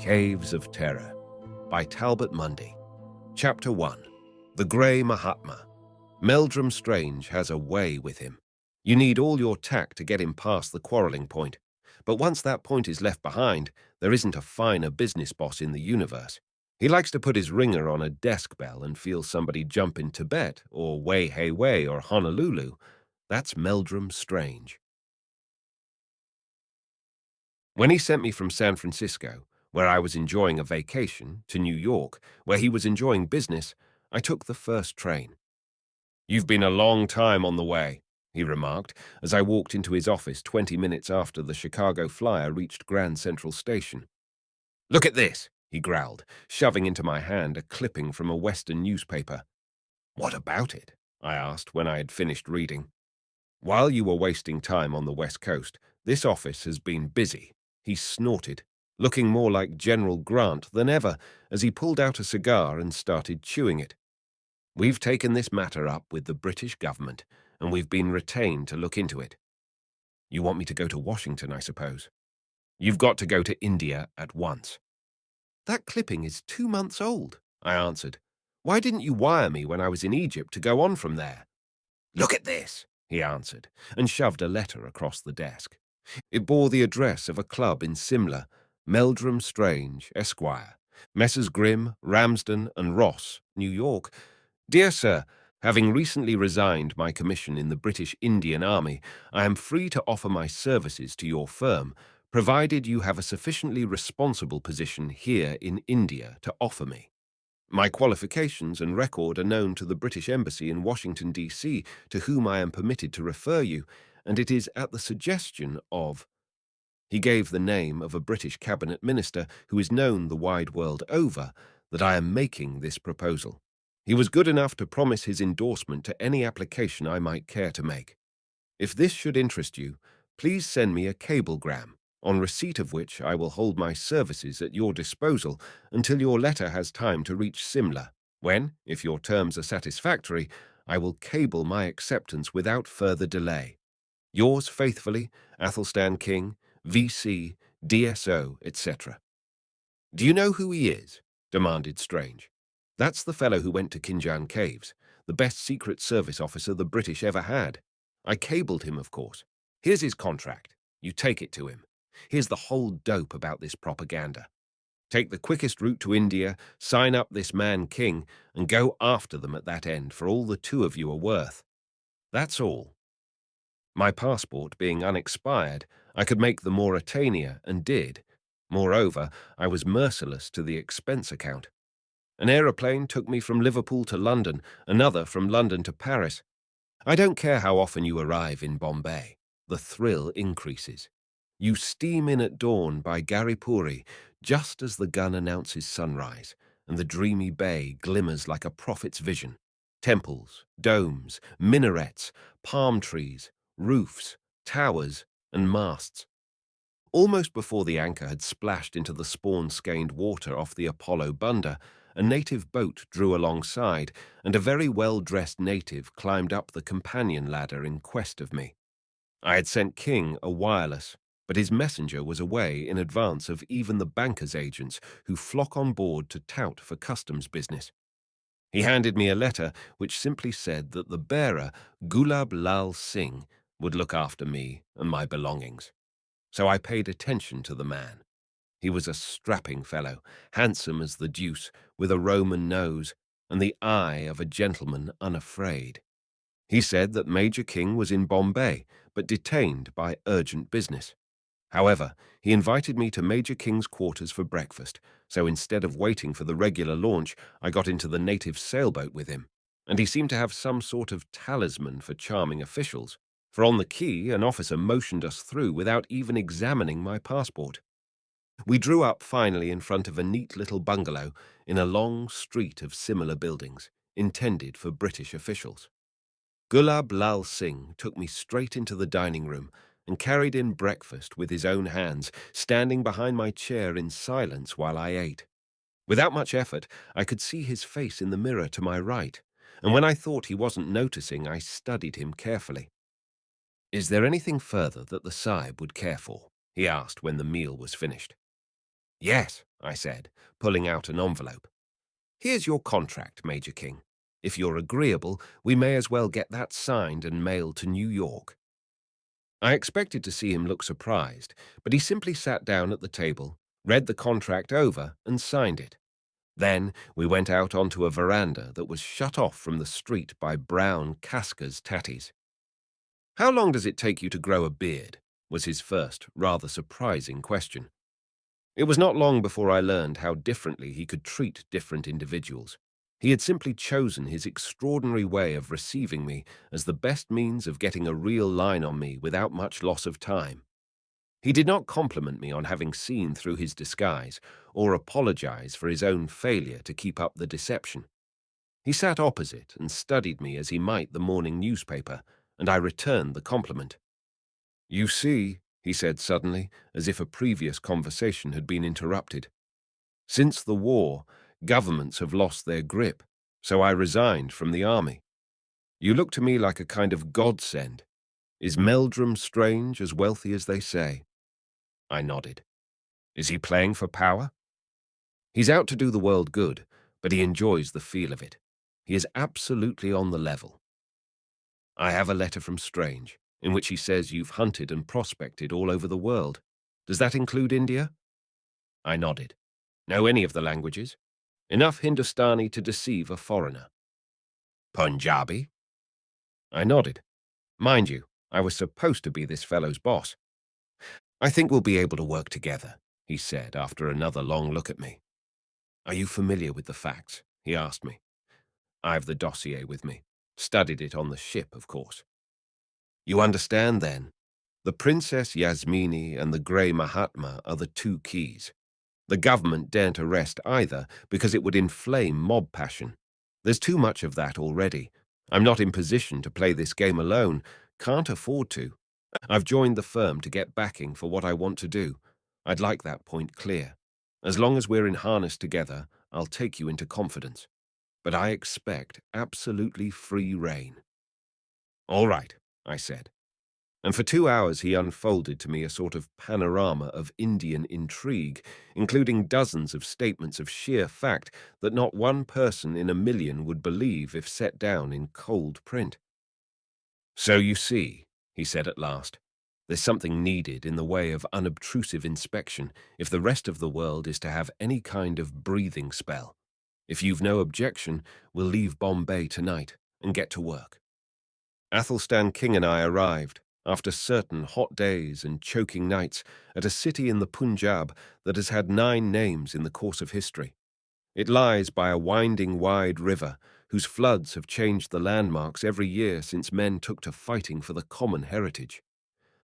Caves of Terror by Talbot Mundy. Chapter 1. The Grey Mahatma. Meldrum Strange has a way with him. You need all your tact to get him past the quarrelling point. But once that point is left behind, there isn't a finer business boss in the universe. He likes to put his ringer on a desk bell and feel somebody jump in Tibet or Wei Hei Wei or Honolulu. That's Meldrum Strange. When he sent me from San Francisco, where I was enjoying a vacation, to New York, where he was enjoying business, I took the first train. "You've been a long time on the way," he remarked, as I walked into his office 20 minutes after the Chicago Flyer reached Grand Central Station. "Look at this," he growled, shoving into my hand a clipping from a Western newspaper. "What about it?" I asked when I had finished reading. "While you were wasting time on the West Coast, this office has been busy," he snorted, looking more like General Grant than ever as he pulled out a cigar and started chewing it. "We've taken this matter up with the British government, and we've been retained to look into it. You want me to go to Washington, I suppose? You've got to go to India at once." "That clipping is 2 months old," I answered. "Why didn't you wire me when I was in Egypt to go on from there?" "Look at this," he answered, and shoved a letter across the desk. It bore the address of a club in Simla, Meldrum Strange, Esquire, Messrs. Grimm, Ramsden and Ross, New York. "Dear Sir, having recently resigned my commission in the British Indian Army, I am free to offer my services to your firm, provided you have a sufficiently responsible position here in India to offer me. My qualifications and record are known to the British Embassy in Washington, D.C., to whom I am permitted to refer you, and it is at the suggestion of—" He gave the name of a British cabinet minister who is known the wide world over, "that I am making this proposal. He was good enough to promise his endorsement to any application I might care to make. If this should interest you, please send me a cablegram, on receipt of which I will hold my services at your disposal until your letter has time to reach Simla, when, if your terms are satisfactory, I will cable my acceptance without further delay. Yours faithfully, Athelstan King, V.C., DSO, etc." "Do you know who he is?" demanded Strange. "That's the fellow who went to Kinjan Caves, the best Secret Service officer the British ever had. I cabled him, of course. Here's his contract. You take it to him. Here's the whole dope about this propaganda. Take the quickest route to India, sign up this man King, and go after them at that end for all the two of you are worth. That's all." My passport being unexpired, I could make the Mauritania, and did. Moreover, I was merciless to the expense account. An aeroplane took me from Liverpool to London, another from London to Paris. I don't care how often you arrive in Bombay. The thrill increases. You steam in at dawn by Garipuri, just as the gun announces sunrise, and the dreamy bay glimmers like a prophet's vision. Temples, domes, minarets, palm trees, roofs, towers, and masts. Almost before the anchor had splashed into the spawn-skein water off the Apollo Bunder, a native boat drew alongside, and a very well-dressed native climbed up the companion ladder in quest of me. I had sent King a wireless, but his messenger was away in advance of even the bankers' agents who flock on board to tout for customs business. He handed me a letter which simply said that the bearer, Gulab Lal Singh, would look after me and my belongings. So I paid attention to the man. He was a strapping fellow, handsome as the deuce, with a Roman nose, and the eye of a gentleman unafraid. He said that Major King was in Bombay, but detained by urgent business. However, he invited me to Major King's quarters for breakfast, so instead of waiting for the regular launch, I got into the native sailboat with him, and he seemed to have some sort of talisman for charming officials, for on the quay an officer motioned us through without even examining my passport. We drew up finally in front of a neat little bungalow in a long street of similar buildings, intended for British officials. Gulab Lal Singh took me straight into the dining room and carried in breakfast with his own hands, standing behind my chair in silence while I ate. Without much effort, I could see his face in the mirror to my right, and when I thought he wasn't noticing, I studied him carefully. "Is there anything further that the Sahib would care for?" he asked when the meal was finished. "Yes," I said, pulling out an envelope. Here's your contract, Major King. If you're agreeable, we may as well get that signed and mailed to New York. I expected to see him look surprised, but he simply sat down at the table, read the contract over, and signed it. Then we went out onto a veranda that was shut off from the street by brown Casca's tatties. "How long does it take you to grow a beard?" was his first, rather surprising question. It was not long before I learned how differently he could treat different individuals. He had simply chosen his extraordinary way of receiving me as the best means of getting a real line on me without much loss of time. He did not compliment me on having seen through his disguise or apologize for his own failure to keep up the deception. He sat opposite and studied me as he might the morning newspaper, and I returned the compliment. "You see," he said suddenly, as if a previous conversation had been interrupted. "Since the war, governments have lost their grip, so I resigned from the army. You look to me like a kind of godsend. Is Meldrum Strange as wealthy as they say?" I nodded. "Is he playing for power?" "He's out to do the world good, but he enjoys the feel of it. He is absolutely on the level. I have a letter from Strange, in which he says you've hunted and prospected all over the world. Does that include India?" I nodded. "Know any of the languages? Enough Hindustani to deceive a foreigner." "Punjabi?" I nodded. Mind you, I was supposed to be this fellow's boss. "I think we'll be able to work together," he said after another long look at me. "Are you familiar with the facts?" he asked me. "I've the dossier with me. Studied it on the ship, of course." "You understand, then? The Princess Yasmini and the Grey Mahatma are the two keys. The government daren't arrest either because it would inflame mob passion. There's too much of that already. I'm not in position to play this game alone. Can't afford to. I've joined the firm to get backing for what I want to do. I'd like that point clear. As long as we're in harness together, I'll take you into confidence. But I expect absolutely free rein." "All right," I said. And for 2 hours he unfolded to me a sort of panorama of Indian intrigue, including dozens of statements of sheer fact that not one person in a million would believe if set down in cold print. "So you see," he said at last, "there's something needed in the way of unobtrusive inspection if the rest of the world is to have any kind of breathing spell. If you've no objection, we'll leave Bombay tonight and get to work." Athelstan King and I arrived, after certain hot days and choking nights, at a city in the Punjab that has had 9 names in the course of history. It lies by a winding wide river whose floods have changed the landmarks every year since men took to fighting for the common heritage.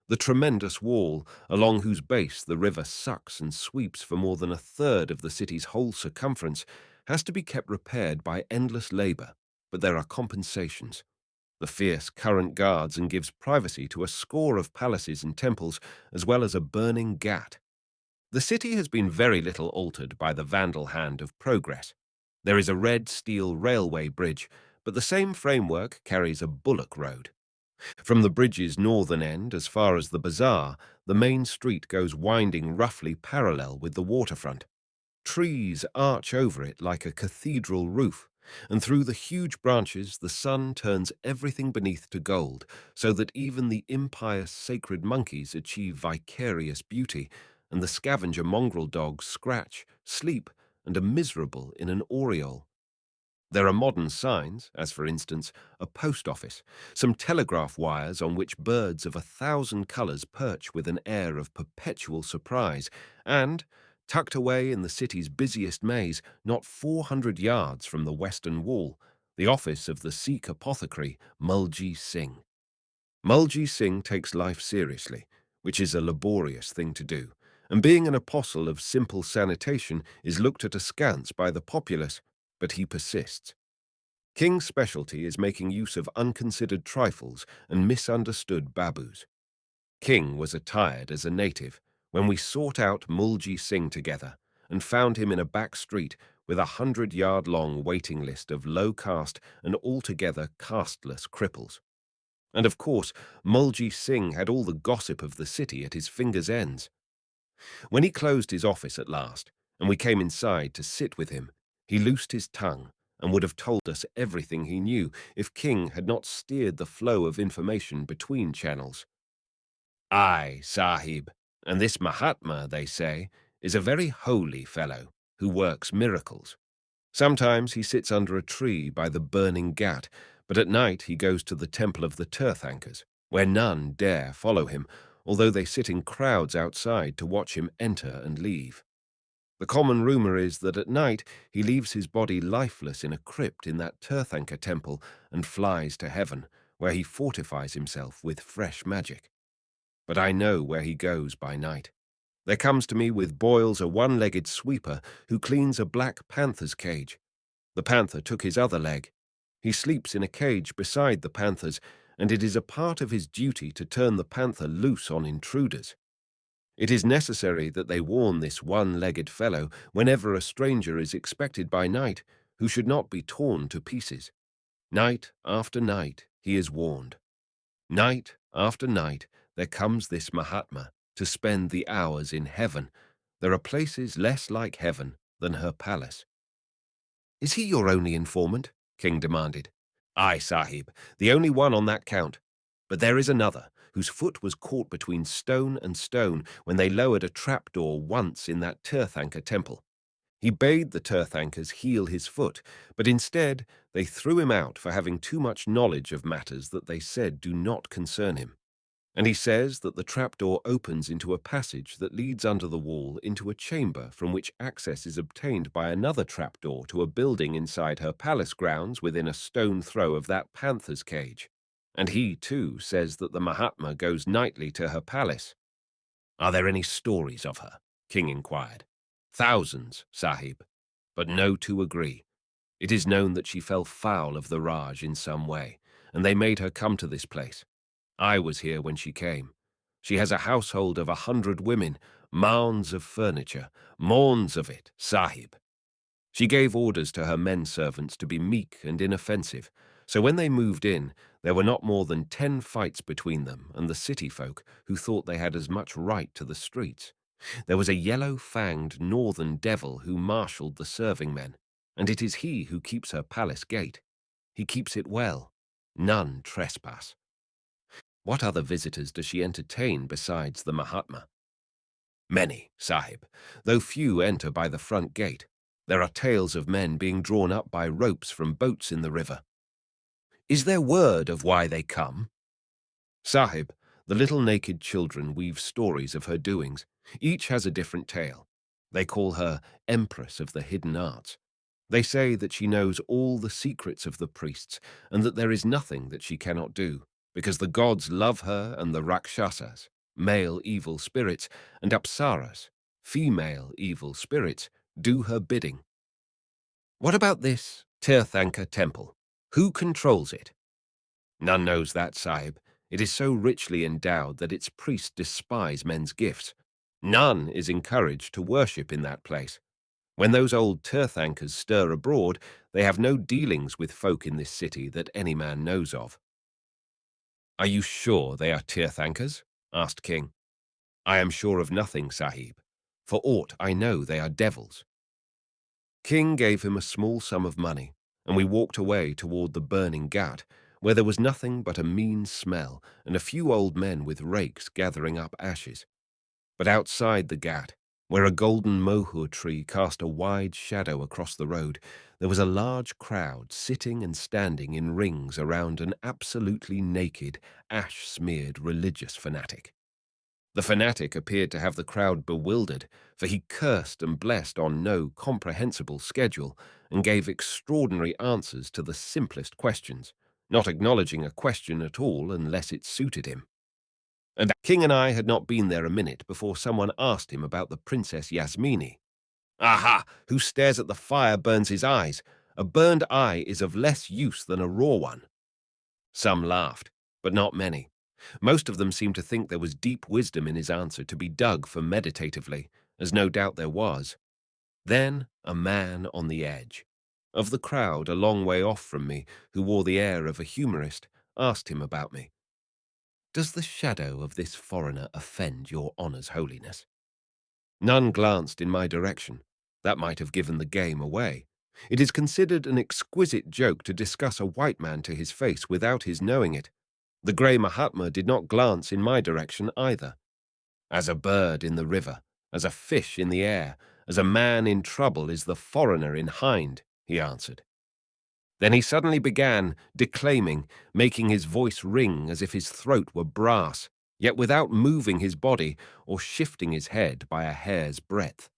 The tremendous wall, along whose base the river sucks and sweeps for more than a third of the city's whole circumference, has to be kept repaired by endless labor, but there are compensations. The fierce current guards and gives privacy to a score of palaces and temples, as well as a burning ghat. The city has been very little altered by the vandal hand of progress. There is a red steel railway bridge, but the same framework carries a bullock road. From the bridge's northern end, as far as the bazaar, the main street goes winding roughly parallel with the waterfront. Trees arch over it like a cathedral roof, and through the huge branches the sun turns everything beneath to gold, so that even the impious sacred monkeys achieve vicarious beauty, and the scavenger mongrel dogs scratch, sleep, and are miserable in an aureole. There are modern signs, as for instance, a post office, some telegraph wires on which birds of 1,000 colours perch with an air of perpetual surprise, and, tucked away in the city's busiest maze, not 400 yards from the western wall, the office of the Sikh apothecary Mulji Singh. Mulji Singh takes life seriously, which is a laborious thing to do, and being an apostle of simple sanitation is looked at askance by the populace, but he persists. King's specialty is making use of unconsidered trifles and misunderstood babus. King was attired as a native when we sought out Mulji Singh together and found him in a back street with a 100-yard-long waiting list of low-caste and altogether casteless cripples. And of course, Mulji Singh had all the gossip of the city at his fingers' ends. When he closed his office at last, and we came inside to sit with him. He loosed his tongue and would have told us everything he knew if King had not steered the flow of information between channels. Aye, Sahib, and this Mahatma, they say, is a very holy fellow who works miracles. Sometimes he sits under a tree by the burning ghat, but at night he goes to the temple of the Tirthankars, where none dare follow him, although they sit in crowds outside to watch him enter and leave. The common rumor is that at night he leaves his body lifeless in a crypt in that Tirthankar temple and flies to heaven, where he fortifies himself with fresh magic. But I know where he goes by night. There comes to me with boils a one-legged sweeper who cleans a black panther's cage. The panther took his other leg. He sleeps in a cage beside the panther's, and it is a part of his duty to turn the panther loose on intruders. It is necessary that they warn this one-legged fellow whenever a stranger is expected by night, who should not be torn to pieces. Night after night he is warned. Night after night there comes this Mahatma to spend the hours in heaven. There are places less like heaven than her palace. Is he your only informant? King demanded. Aye, Sahib, the only one on that count. But there is another, whose foot was caught between stone and stone when they lowered a trapdoor once in that Tirthankar temple. He bade the Tirthankars heal his foot, but instead they threw him out for having too much knowledge of matters that they said do not concern him. And he says that the trapdoor opens into a passage that leads under the wall into a chamber from which access is obtained by another trapdoor to a building inside her palace grounds within a stone throw of that panther's cage. And he, too, says that the Mahatma goes nightly to her palace. Are there any stories of her? King inquired. Thousands, Sahib, but no two agree. It is known that she fell foul of the Raj in some way, and they made her come to this place. I was here when she came. She has a household of 100 women, mounds of furniture, mounds of it, Sahib. She gave orders to her men servants to be meek and inoffensive, so when they moved in, there were not more than 10 fights between them and the city folk who thought they had as much right to the streets. There was a yellow-fanged northern devil who marshalled the serving men, and it is he who keeps her palace gate. He keeps it well. None trespass. What other visitors does she entertain besides the Mahatma? Many, Sahib, though few enter by the front gate. There are tales of men being drawn up by ropes from boats in the river. Is there word of why they come? Sahib, the little naked children weave stories of her doings. Each has a different tale. They call her Empress of the Hidden Arts. They say that she knows all the secrets of the priests and that there is nothing that she cannot do, because the gods love her and the Rakshasas, male evil spirits, and Apsaras, female evil spirits, do her bidding. What about this Tirthankar temple? Who controls it? None knows that, Sahib. It is so richly endowed that its priests despise men's gifts. None is encouraged to worship in that place. When those old Tirthankars stir abroad, they have no dealings with folk in this city that any man knows of. Are you sure they are Tirthankars? Asked King. I am sure of nothing, Sahib. For aught I know they are devils. King gave him a small sum of money, and we walked away toward the burning ghat, where there was nothing but a mean smell and a few old men with rakes gathering up ashes. But outside the ghat, where a golden mohur tree cast a wide shadow across the road, there was a large crowd sitting and standing in rings around an absolutely naked, ash-smeared religious fanatic. The fanatic appeared to have the crowd bewildered, for he cursed and blessed on no comprehensible schedule and gave extraordinary answers to the simplest questions, not acknowledging a question at all unless it suited him. And King and I had not been there a minute before someone asked him about the Princess Yasmini. Aha! Who stares at the fire burns his eyes. A burned eye is of less use than a raw one. Some laughed, but not many. Most of them seemed to think there was deep wisdom in his answer to be dug for meditatively, as no doubt there was. Then a man on the edge, of the crowd a long way off from me, who wore the air of a humorist, asked him about me. Does the shadow of this foreigner offend your honour's holiness? None glanced in my direction. That might have given the game away. It is considered an exquisite joke to discuss a white man to his face without his knowing it. The Grey Mahatma did not glance in my direction either. As a bird in the river, as a fish in the air, as a man in trouble is the foreigner in Hind, he answered. Then he suddenly began declaiming, making his voice ring as if his throat were brass, yet without moving his body or shifting his head by a hair's breadth.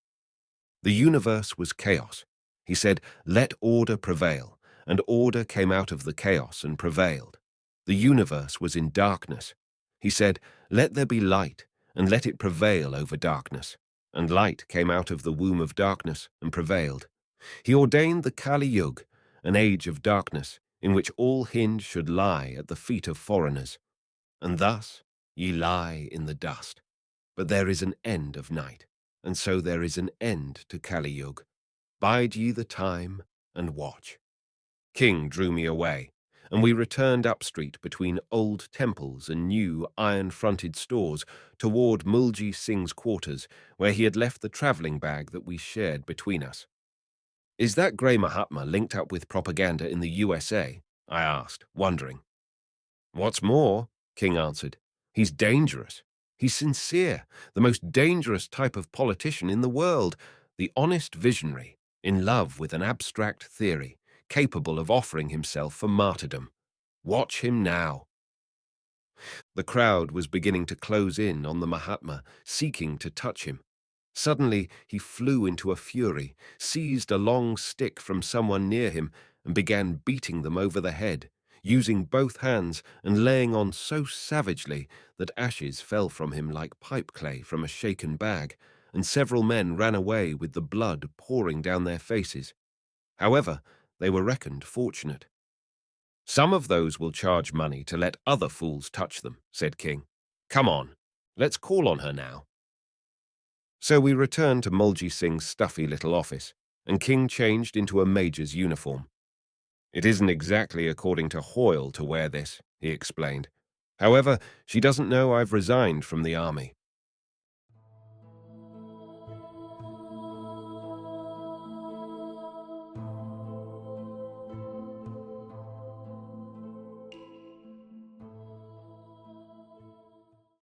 The universe was chaos. He said, "Let order prevail," and order came out of the chaos and prevailed. The universe was in darkness. He said, "Let there be light, and let it prevail over darkness." And light came out of the womb of darkness and prevailed. He ordained the Kali Yuga, an age of darkness, in which all Hind should lie at the feet of foreigners. And thus ye lie in the dust. But there is an end of night, and so there is an end to Kali Yuga. Bide ye the time and watch. King drew me away, and we returned up street between old temples and new iron-fronted stores toward Mulji Singh's quarters, where he had left the travelling bag that we shared between us. "Is that Grey Mahatma linked up with propaganda in the USA?" I asked, wondering. "What's more," King answered, "he's dangerous. He's sincere, the most dangerous type of politician in the world, the honest visionary, in love with an abstract theory, capable of offering himself for martyrdom. Watch him now." The crowd was beginning to close in on the Mahatma, seeking to touch him. Suddenly he flew into a fury, seized a long stick from someone near him, and began beating them over the head, using both hands and laying on so savagely that ashes fell from him like pipe clay from a shaken bag, and several men ran away with the blood pouring down their faces. However, they were reckoned fortunate. "Some of those will charge money to let other fools touch them," said King. "Come on, let's call on her now." So we returned to Mulji Singh's stuffy little office, and King changed into a major's uniform. "It isn't exactly according to Hoyle to wear this," he explained. "However, she doesn't know I've resigned from the army.